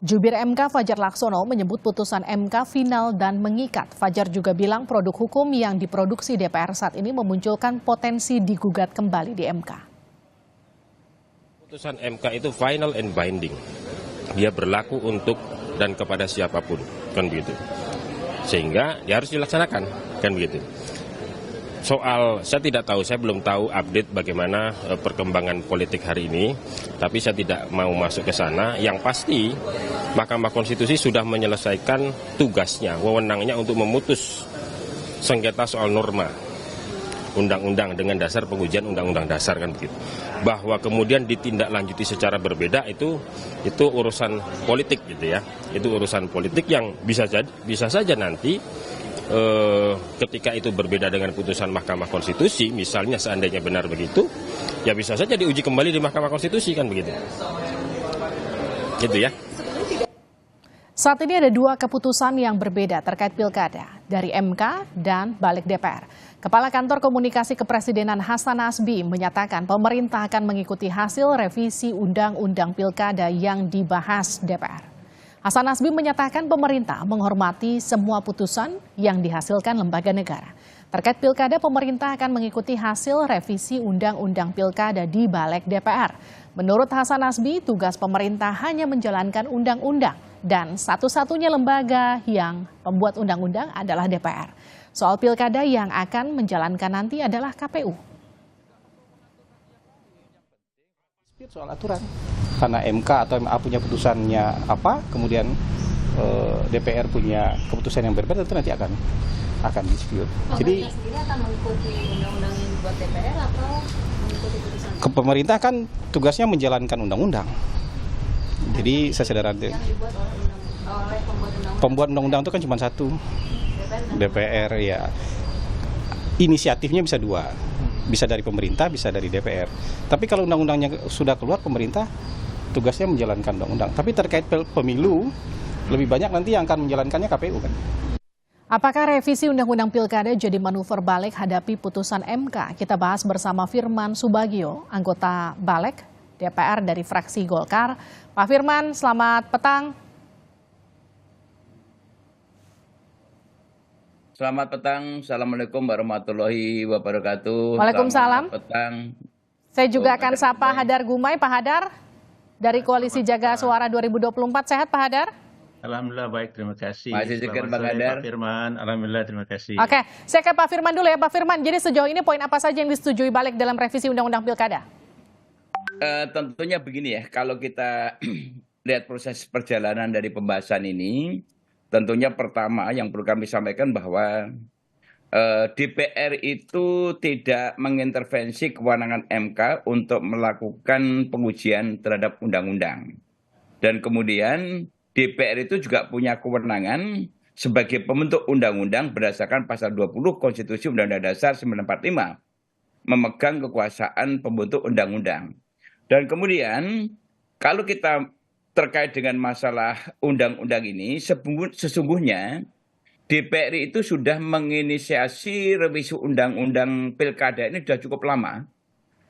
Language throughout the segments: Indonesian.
Jubir MK Fajar Laksono menyebut putusan MK final dan mengikat. Fajar juga bilang produk hukum yang diproduksi DPR saat ini memunculkan potensi digugat kembali di MK. Putusan MK itu final and binding. Dia berlaku untuk dan kepada siapapun, kan begitu. Sehingga dia harus dilaksanakan, kan begitu. Soal, saya tidak tahu, saya belum tahu update bagaimana perkembangan politik hari ini, tapi saya tidak mau masuk ke sana. Yang pasti, Mahkamah Konstitusi sudah menyelesaikan tugasnya, wewenangnya untuk memutus sengketa soal norma undang-undang dengan dasar pengujian undang-undang dasar, kan begitu. Bahwa kemudian ditindaklanjuti secara berbeda itu urusan politik gitu ya. Itu urusan politik yang bisa saja nanti ketika itu berbeda dengan putusan Mahkamah Konstitusi, misalnya seandainya benar begitu, ya bisa saja diuji kembali di Mahkamah Konstitusi, kan begitu. Gitu ya. Saat ini ada dua keputusan yang berbeda terkait pilkada dari MK dan Balik DPR. Kepala Kantor Komunikasi Kepresidenan Hasan Nasbi menyatakan pemerintah akan mengikuti hasil revisi Undang-Undang Pilkada yang dibahas DPR. Hasan Nasbi menyatakan pemerintah menghormati semua putusan yang dihasilkan lembaga negara. Terkait pilkada, pemerintah akan mengikuti hasil revisi Undang-Undang Pilkada di Balik DPR. Menurut Hasan Nasbi, tugas pemerintah hanya menjalankan undang-undang dan satu-satunya lembaga yang membuat undang-undang adalah DPR. Soal pilkada yang akan menjalankan nanti adalah KPU. Soal aturan, karena MK atau MA punya putusannya apa, kemudian DPR punya keputusan yang berbeda, tentu nanti akan dispute. Jadi sendiri akan mengikuti undang-undang yang dibuat DPR atau mengikuti putusan? Pemerintah kan tugasnya menjalankan undang-undang. Jadi saya sadar yang dibuat oleh pembuat undang-undang itu kan cuma satu, DPR ya. Inisiatifnya bisa dua. Bisa dari pemerintah, bisa dari DPR. Tapi kalau undang-undangnya sudah keluar, pemerintah tugasnya menjalankan undang-undang. Tapi terkait pemilu, lebih banyak nanti yang akan menjalankannya KPU kan. Apakah revisi Undang-Undang Pilkada jadi manuver Balik hadapi putusan MK? Kita bahas bersama Firman Subagio, anggota Balik DPR dari fraksi Golkar. Pak Firman, selamat petang. Selamat petang, Assalamualaikum warahmatullahi wabarakatuh. Waalaikumsalam. Selamat petang. Saya juga akan sapa Hadar Gumai. Pak Hadar, dari Koalisi Jaga Suara 2024. Sehat Pak Hadar? Alhamdulillah baik, terima kasih. Masih segar Selamat Bang sore, Hadar. Pak Firman, alhamdulillah terima kasih. Oke, saya ke Pak Firman dulu ya Pak Firman. Jadi sejauh ini poin apa saja yang disetujui Balik dalam revisi Undang-Undang Pilkada? Tentunya begini ya, kalau kita lihat proses perjalanan dari pembahasan ini, tentunya pertama yang perlu kami sampaikan bahwa DPR itu tidak mengintervensi kewenangan MK untuk melakukan pengujian terhadap undang-undang. Dan kemudian DPR itu juga punya kewenangan sebagai pembentuk undang-undang berdasarkan pasal 20 Konstitusi Undang-Undang Dasar 1945, memegang kekuasaan pembentuk undang-undang. Dan kemudian kalau kita terkait dengan masalah undang-undang ini, sesungguhnya DPR itu sudah menginisiasi revisi undang-undang pilkada ini sudah cukup lama.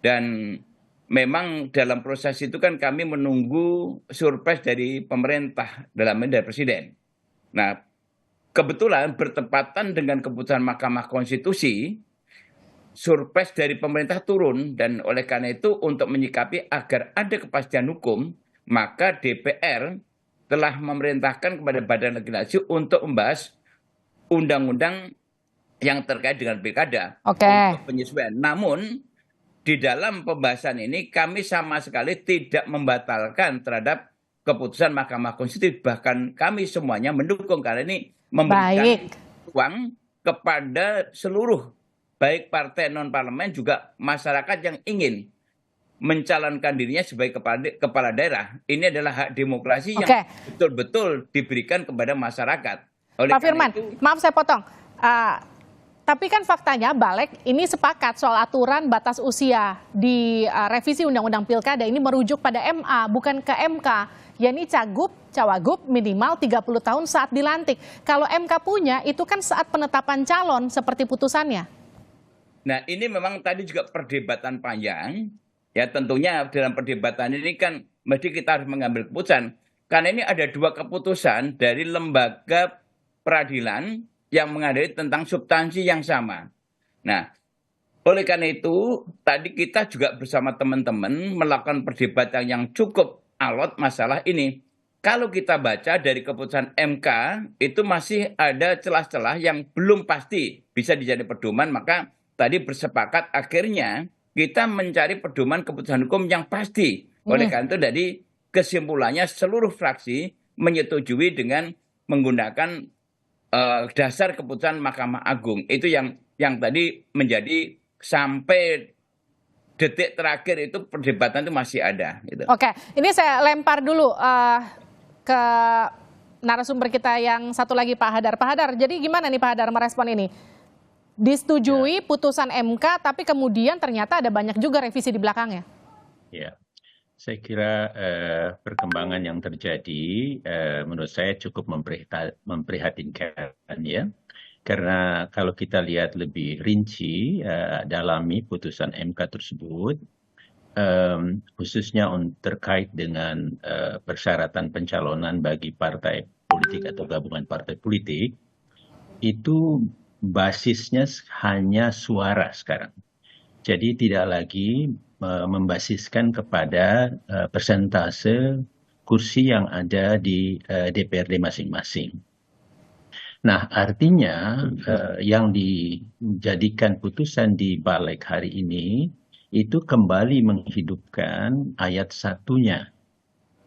Dan memang dalam proses itu kan kami menunggu surprise dari pemerintah, dalam ini dari presiden. Nah, kebetulan bertepatan dengan keputusan Mahkamah Konstitusi, surprise dari pemerintah turun, dan oleh karena itu untuk menyikapi agar ada kepastian hukum, maka DPR telah memerintahkan kepada Badan Legislasi untuk membahas undang-undang yang terkait dengan pilkada untuk penyesuaian. Namun di dalam pembahasan ini kami sama sekali tidak membatalkan terhadap keputusan Mahkamah Konstitusi, bahkan kami semuanya mendukung karena ini memberikan ruang kepada seluruh baik partai non-parlemen juga masyarakat yang ingin mencalonkan dirinya sebagai kepala daerah. Ini adalah hak demokrasi yang betul-betul diberikan kepada masyarakat. Pak Firman, maaf saya potong. Tapi kan faktanya Balik ini sepakat soal aturan batas usia di revisi Undang-Undang Pilkada ini merujuk pada MA, bukan ke MK. yakni cagup, cawagup minimal 30 tahun saat dilantik. Kalau MK punya, itu kan saat penetapan calon seperti putusannya. Nah, ini memang tadi juga perdebatan panjang. Ya, tentunya dalam perdebatan ini kan mesti kita harus mengambil keputusan. Karena ini ada dua keputusan dari lembaga peradilan yang mengadili tentang substansi yang sama. Nah, oleh karena itu, tadi kita juga bersama teman-teman melakukan perdebatan yang cukup alot masalah ini. Kalau kita baca dari keputusan MK, itu masih ada celah-celah yang belum pasti bisa dijadi pedoman, maka tadi bersepakat akhirnya kita mencari pedoman keputusan hukum yang pasti. Oleh karena itu, dari kesimpulannya seluruh fraksi menyetujui dengan menggunakan dasar keputusan Mahkamah Agung. Itu yang tadi menjadi sampai detik terakhir itu perdebatan itu masih ada. Gitu. Oke, ini saya lempar dulu ke narasumber kita yang satu lagi, Pak Hadar. Pak Hadar, jadi gimana nih Pak Hadar merespon ini? Disetujui putusan MK, tapi kemudian ternyata ada banyak juga revisi di belakangnya. Ya, saya kira perkembangan yang terjadi menurut saya cukup memprihatinkan ya. Karena kalau kita lihat lebih rinci, dalami putusan MK tersebut, khususnya terkait dengan persyaratan pencalonan bagi partai politik atau gabungan partai politik, itu basisnya hanya suara sekarang. Jadi tidak lagi membasiskan kepada persentase kursi yang ada di DPRD masing-masing. Nah, artinya yang dijadikan putusan di Balik hari ini itu kembali menghidupkan ayat 1-nya.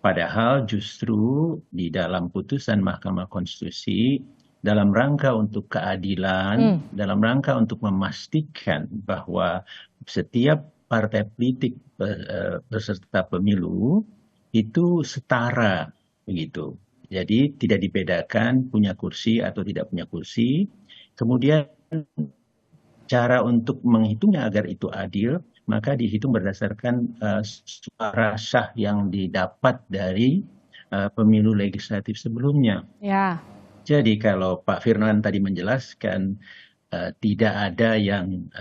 Padahal justru di dalam putusan Mahkamah Konstitusi dalam rangka untuk keadilan, dalam rangka untuk memastikan bahwa setiap partai politik peserta pemilu itu setara begitu. Jadi tidak dibedakan punya kursi atau tidak punya kursi. Kemudian cara untuk menghitungnya agar itu adil, maka dihitung berdasarkan suara sah yang didapat dari pemilu legislatif sebelumnya. Ya. Jadi kalau Pak Firman tadi menjelaskan tidak ada yang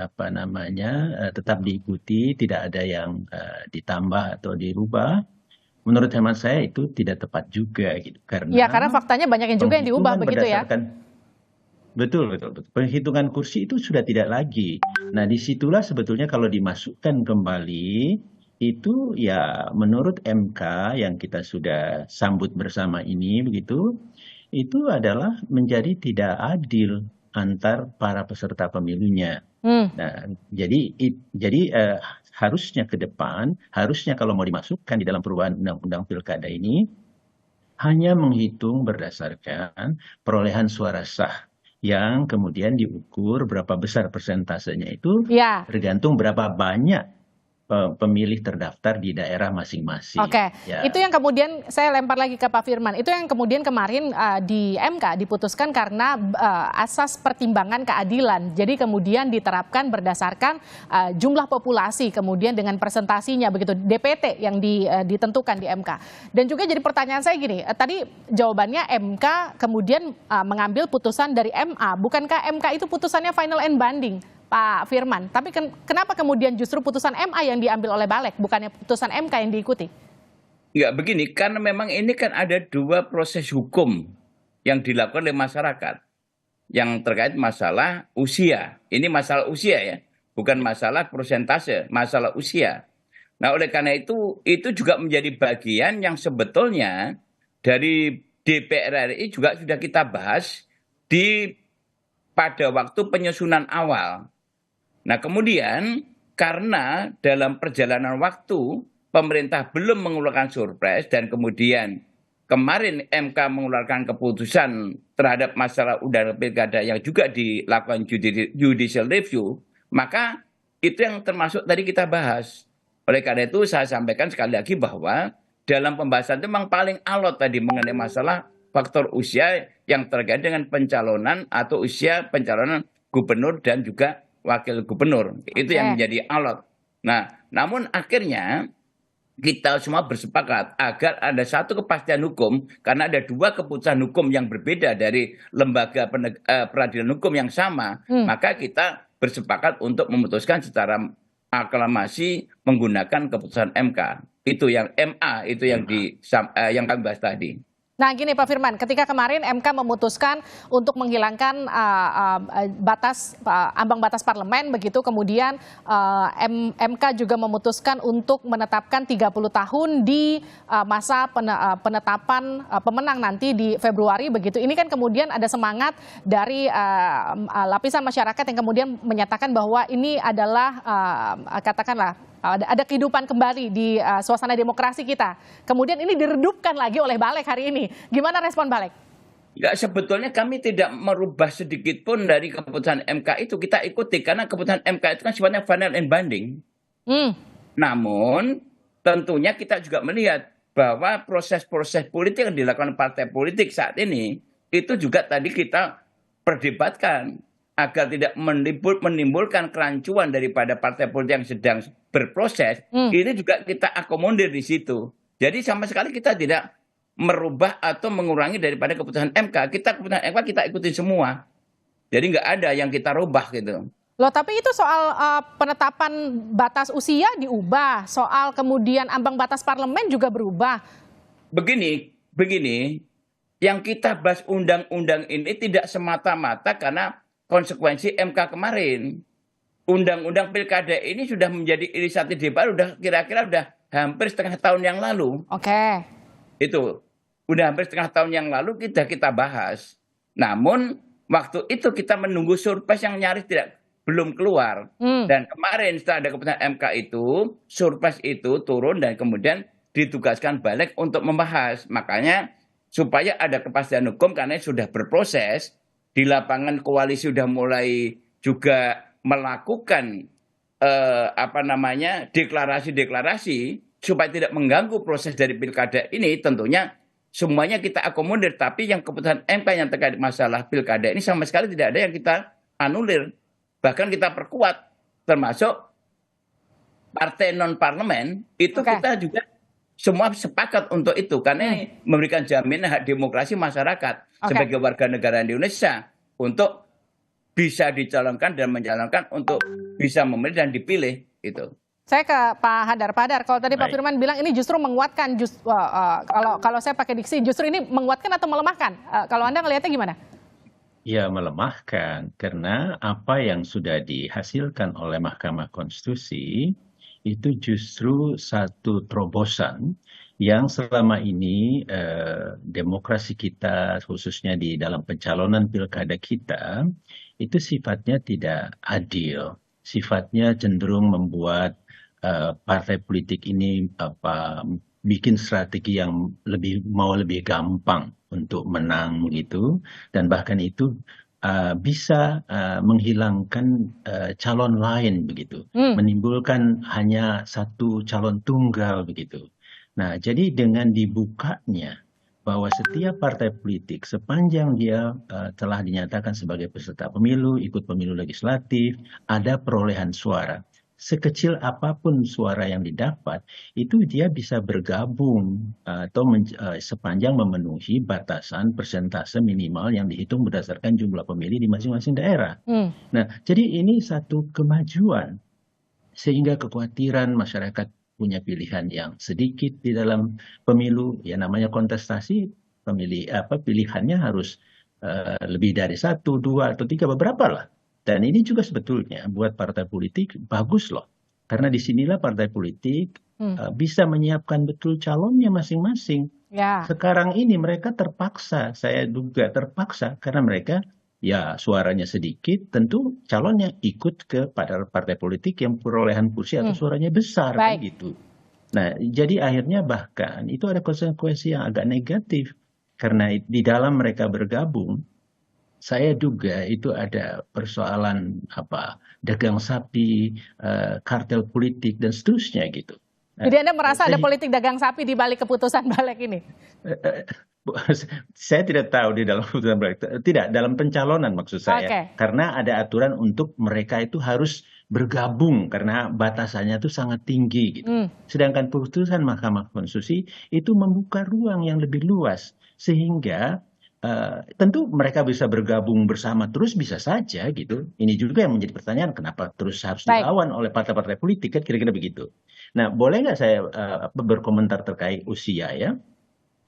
tetap diikuti, tidak ada yang ditambah atau dirubah. Menurut hemat saya itu tidak tepat juga gitu karena faktanya banyak yang juga yang diubah begitu ya. Betul. Penghitungan kursi itu sudah tidak lagi. Nah, disitulah sebetulnya kalau dimasukkan kembali itu ya menurut MK yang kita sudah sambut bersama ini begitu, itu adalah menjadi tidak adil antar para peserta pemilunya. Nah, jadi harusnya ke depan, harusnya kalau mau dimasukkan di dalam perubahan undang-undang pilkada ini, hanya menghitung berdasarkan perolehan suara sah, yang kemudian diukur berapa besar persentasenya itu, tergantung berapa banyak pemilih terdaftar di daerah masing-masing. Oke, itu yang kemudian saya lempar lagi ke Pak Firman. Itu yang kemudian kemarin di MK diputuskan karena asas pertimbangan keadilan. Jadi kemudian diterapkan berdasarkan jumlah populasi, kemudian dengan presentasinya begitu, DPT yang ditentukan di MK. Dan juga jadi pertanyaan saya gini, tadi jawabannya MK kemudian mengambil putusan dari MA. Bukankah MK itu putusannya final and binding, Pak Firman? Tapi kenapa kemudian justru putusan MA yang diambil oleh Balik, bukannya putusan MK yang diikuti? Enggak begini, karena memang ini kan ada dua proses hukum yang dilakukan oleh masyarakat yang terkait masalah usia. Ini masalah usia ya, bukan masalah persentase, masalah usia. Nah, oleh karena itu juga menjadi bagian yang sebetulnya dari DPR RI juga sudah kita bahas pada waktu penyusunan awal. Nah, kemudian karena dalam perjalanan waktu pemerintah belum mengeluarkan surprise dan kemudian kemarin MK mengeluarkan keputusan terhadap masalah undang pilkada yang juga dilakukan judicial review, maka itu yang termasuk tadi kita bahas. Oleh karena itu saya sampaikan sekali lagi bahwa dalam pembahasan itu memang paling alot tadi mengenai masalah faktor usia yang terkait dengan pencalonan atau usia pencalonan gubernur dan juga wakil gubernur. Itu yang menjadi alot. Nah, namun akhirnya kita semua bersepakat agar ada satu kepastian hukum, karena ada dua keputusan hukum yang berbeda dari lembaga peradilan hukum yang sama, maka kita bersepakat untuk memutuskan secara aklamasi menggunakan keputusan MK. Itu yang MA itu yang yang kami bahas tadi. Nah, gini Pak Firman, ketika kemarin MK memutuskan untuk menghilangkan ambang batas parlemen, begitu kemudian MK juga memutuskan untuk menetapkan 30 tahun di masa penetapan pemenang nanti di Februari, begitu. Ini kan kemudian ada semangat dari lapisan masyarakat yang kemudian menyatakan bahwa ini adalah katakanlah ada kehidupan kembali di suasana demokrasi kita. Kemudian ini diredupkan lagi oleh Balik hari ini. Gimana respon Balik? Ya, sebetulnya kami tidak merubah sedikit pun dari keputusan MK itu. Kita ikuti karena keputusan MK itu kan sifatnya final and binding. Namun tentunya kita juga melihat bahwa proses-proses politik yang dilakukan partai politik saat ini itu juga tadi kita perdebatkan agar tidak menimbulkan kerancuan daripada partai politik yang sedang berproses. Ini juga kita akomodir di situ. Jadi sama sekali kita tidak merubah atau mengurangi daripada keputusan MK. Keputusan MK kita ikutin semua. Jadi nggak ada yang kita rubah gitu. Loh, tapi itu soal penetapan batas usia diubah, soal kemudian ambang batas parlemen juga berubah. Begini, yang kita bahas undang-undang ini tidak semata-mata karena konsekuensi MK kemarin. Undang-undang pilkada ini sudah menjadi inisiatif DPR kira-kira udah hampir setengah tahun yang lalu. Oke. Itu udah hampir setengah tahun yang lalu kita bahas. Namun waktu itu kita menunggu surprise yang nyaris belum keluar. Dan kemarin setelah ada keputusan MK itu, surprise itu turun dan kemudian ditugaskan Balik untuk membahas. Makanya supaya ada kepastian hukum karena sudah berproses, di lapangan koalisi sudah mulai juga melakukan deklarasi-deklarasi supaya tidak mengganggu proses dari pilkada ini. Tentunya semuanya kita akomodir, tapi yang keputusan MK yang terkait masalah pilkada ini sama sekali tidak ada yang kita anulir, bahkan kita perkuat, termasuk partai non parlemen itu kita juga semua sepakat untuk itu karena ini memberikan jaminan hak demokrasi masyarakat sebagai warga negara Indonesia untuk bisa dicalonkan dan mencalonkan untuk bisa memilih dan dipilih itu. Saya ke Pak Hadar. Pak Hadar, kalau tadi Pak Firman bilang ini justru menguatkan, kalau saya pakai diksi justru ini menguatkan atau melemahkan? Kalau Anda ngelihatnya gimana? Ya, melemahkan karena apa yang sudah dihasilkan oleh Mahkamah Konstitusi itu justru satu terobosan yang selama ini demokrasi kita khususnya di dalam pencalonan pilkada kita itu sifatnya tidak adil, sifatnya cenderung membuat partai politik ini bikin strategi yang lebih gampang untuk menang gitu, dan bahkan itu bisa menghilangkan calon lain begitu, menimbulkan hanya satu calon tunggal begitu. Nah, jadi dengan dibukanya bahwa setiap partai politik sepanjang dia telah dinyatakan sebagai peserta pemilu, ikut pemilu legislatif, ada perolehan suara. Sekecil apapun suara yang didapat, itu dia bisa bergabung atau sepanjang memenuhi batasan persentase minimal yang dihitung berdasarkan jumlah pemilih di masing-masing daerah. Nah, jadi ini satu kemajuan sehingga kekhawatiran masyarakat punya pilihan yang sedikit di dalam pemilu, ya namanya kontestasi, pilihannya harus lebih dari 1, 2, atau 3, beberapa lah. Dan ini juga sebetulnya buat partai politik bagus loh. Karena disinilah partai politik bisa menyiapkan betul calonnya masing-masing. Ya. Sekarang ini mereka terpaksa, saya duga terpaksa, karena mereka ya suaranya sedikit, tentu calonnya ikut kepada partai politik yang perolehan kursi atau suaranya besar, kan gitu. Nah, jadi akhirnya bahkan itu ada konsekuensi yang agak negatif. Karena di dalam mereka bergabung, saya duga itu ada persoalan dagang sapi, kartel politik dan seterusnya gitu. Nah, jadi Anda merasa ada politik dagang sapi di balik keputusan Balik ini? Saya tidak tahu di dalam keputusan Balik. Tidak, dalam pencalonan maksud saya. Karena ada aturan untuk mereka itu harus bergabung karena batasannya itu sangat tinggi gitu. Sedangkan putusan Mahkamah Konstitusi itu membuka ruang yang lebih luas sehingga tentu mereka bisa bergabung bersama terus bisa saja gitu. Ini juga yang menjadi pertanyaan, kenapa terus harus dilawan oleh partai-partai politik, kan kira-kira begitu. Nah, boleh nggak saya berkomentar terkait usia ya,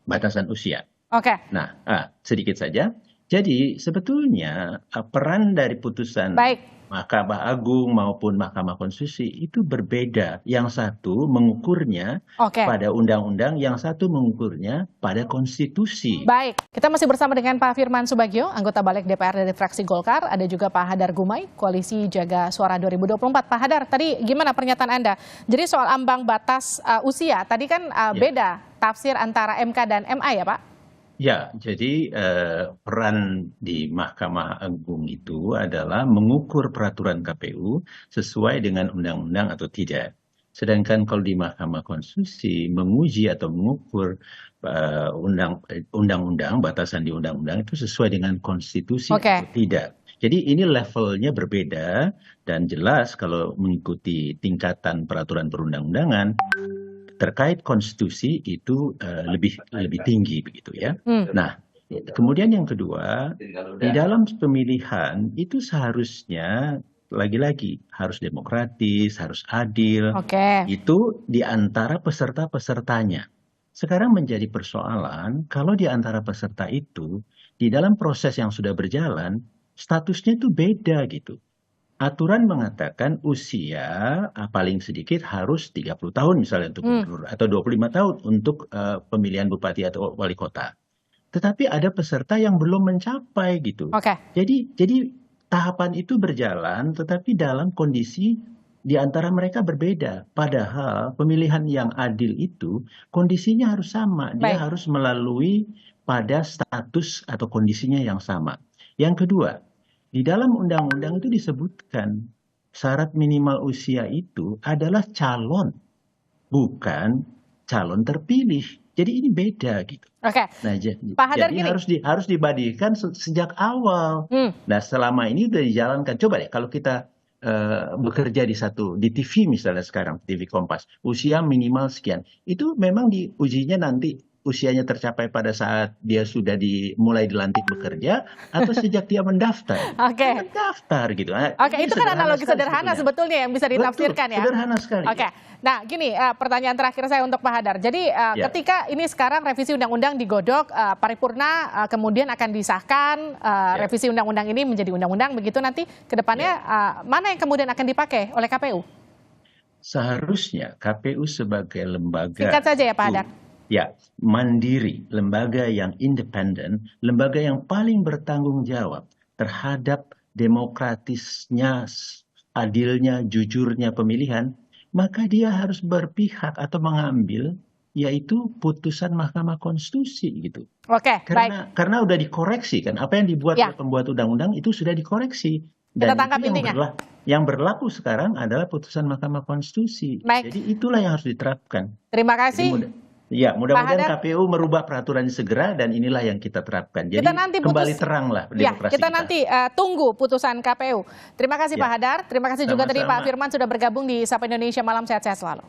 batasan usia? Oke, Nah, sedikit saja. Jadi sebetulnya peran dari putusan baik. Mahkamah Agung maupun Mahkamah Konstitusi itu berbeda. Yang satu mengukurnya Oke. pada undang-undang, yang satu mengukurnya pada konstitusi. Baik, kita masih bersama dengan Pak Firman Subagio, anggota Balik DPR dari fraksi Golkar. Ada juga Pak Hadar Gumai, Koalisi Jaga Suara 2024. Pak Hadar, tadi gimana pernyataan Anda? Jadi soal ambang batas usia, tadi kan beda tafsir antara MK dan MA ya Pak? Ya, jadi peran di Mahkamah Agung itu adalah mengukur peraturan KPU sesuai dengan undang-undang atau tidak. Sedangkan kalau di Mahkamah Konstitusi menguji atau mengukur undang-undang, batasan di undang-undang itu sesuai dengan konstitusi atau tidak. Jadi ini levelnya berbeda dan jelas kalau mengikuti tingkatan peraturan perundang-undangan terkait konstitusi itu lebih tinggi begitu ya. Nah, kemudian yang kedua, di dalam pemilihan itu seharusnya lagi-lagi harus demokratis, harus adil. Itu di antara peserta-pesertanya. Sekarang menjadi persoalan kalau di antara peserta itu di dalam proses yang sudah berjalan statusnya itu beda gitu. Aturan mengatakan usia paling sedikit harus 30 tahun misalnya untuk gubernur atau 25 tahun untuk pemilihan bupati atau wali kota. Tetapi ada peserta yang belum mencapai gitu. Jadi tahapan itu berjalan tetapi dalam kondisi di antara mereka berbeda. Padahal pemilihan yang adil itu kondisinya harus sama. Dia harus melalui pada status atau kondisinya yang sama. Yang kedua, di dalam undang-undang itu disebutkan syarat minimal usia itu adalah calon, bukan calon terpilih. Jadi ini beda gitu. Nah, Pak Hadar, jadi harus dibandingkan sejak awal. Nah, selama ini sudah dijalankan. Coba deh kalau kita bekerja di TV misalnya sekarang, TV Kompas, usia minimal sekian. Itu memang diujinya nanti usianya tercapai pada saat dia sudah mulai dilantik bekerja atau sejak dia mendaftar. Mendaftar gitu. Itu kan analogi sederhana sebetulnya yang bisa ditafsirkan. Betul, sederhana sekali. Nah gini, pertanyaan terakhir saya untuk Pak Hadar. Jadi ketika ini sekarang revisi undang-undang digodok, paripurna kemudian akan disahkan, revisi undang-undang ini menjadi undang-undang, begitu nanti ke depannya mana yang kemudian akan dipakai oleh KPU? Seharusnya KPU sebagai lembaga, singkat saja ya Pak Hadar. Ya, mandiri, lembaga yang independen, lembaga yang paling bertanggung jawab terhadap demokratisnya, adilnya, jujurnya pemilihan, maka dia harus berpihak atau mengambil yaitu putusan Mahkamah Konstitusi gitu. Karena udah dikoreksi kan, apa yang dibuat oleh pembuat undang-undang itu sudah dikoreksi. Dan itu yang berlaku sekarang adalah putusan Mahkamah Konstitusi. Jadi itulah yang harus diterapkan. Terima kasih. Ya, mudah-mudahan KPU merubah peraturan segera dan inilah yang kita terapkan. Jadi kembali teranglah demokrasi kita. Nanti tunggu putusan KPU. Terima kasih Pak Hadar, terima kasih juga tadi Pak Firman sudah bergabung di Sapa Indonesia Malam, sehat-sehat selalu.